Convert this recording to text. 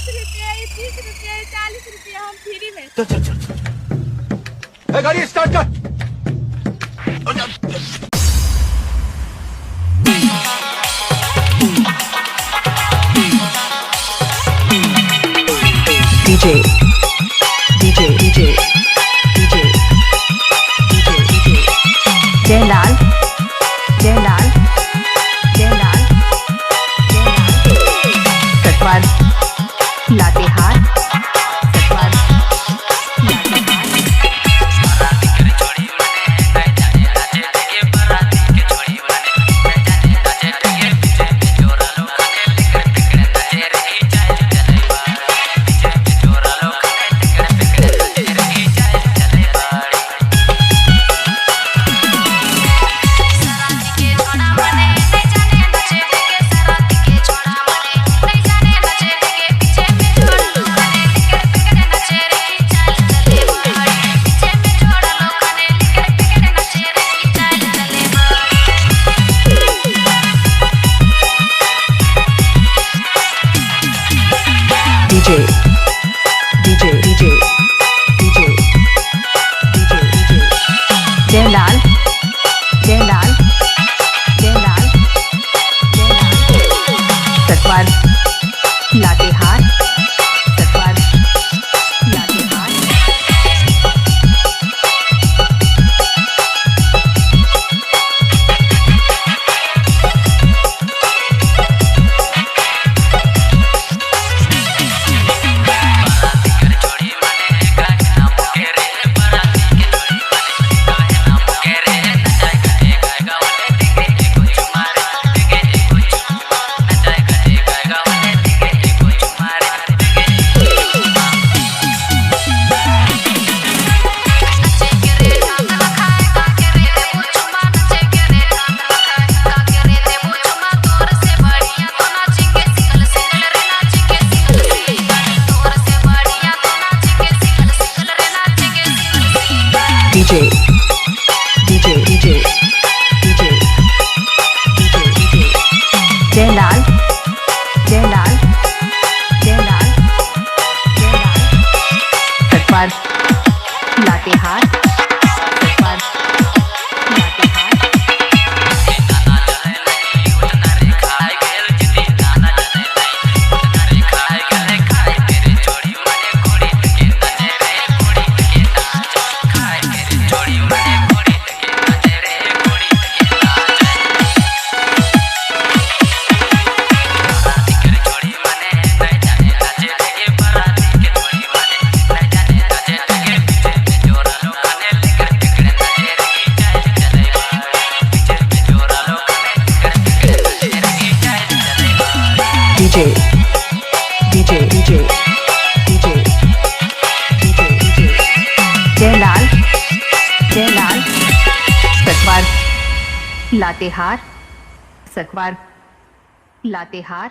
₹20, 30, ₹40 हम फ्री में। चल चल चल चल गाड़ी स्टार्ट कर। DJ DJ DJ DJ DJ DJ Jailal Jailal Jailal Jailal सतवार Latehar सतवार Latehar DJ DJ DJ DJ DJ DJ Jailal Jailal Jailal Jailal सतवार Latehar सतवार Latehar DJ DJ DJ DJ DJ DJ Jailal Jailal Jailal Jailal सतवार Latehar सतवार Latehar DJ DJ DJ DJ DJ DJ Jailal Jailal सतवार Latehar सतवार Latehar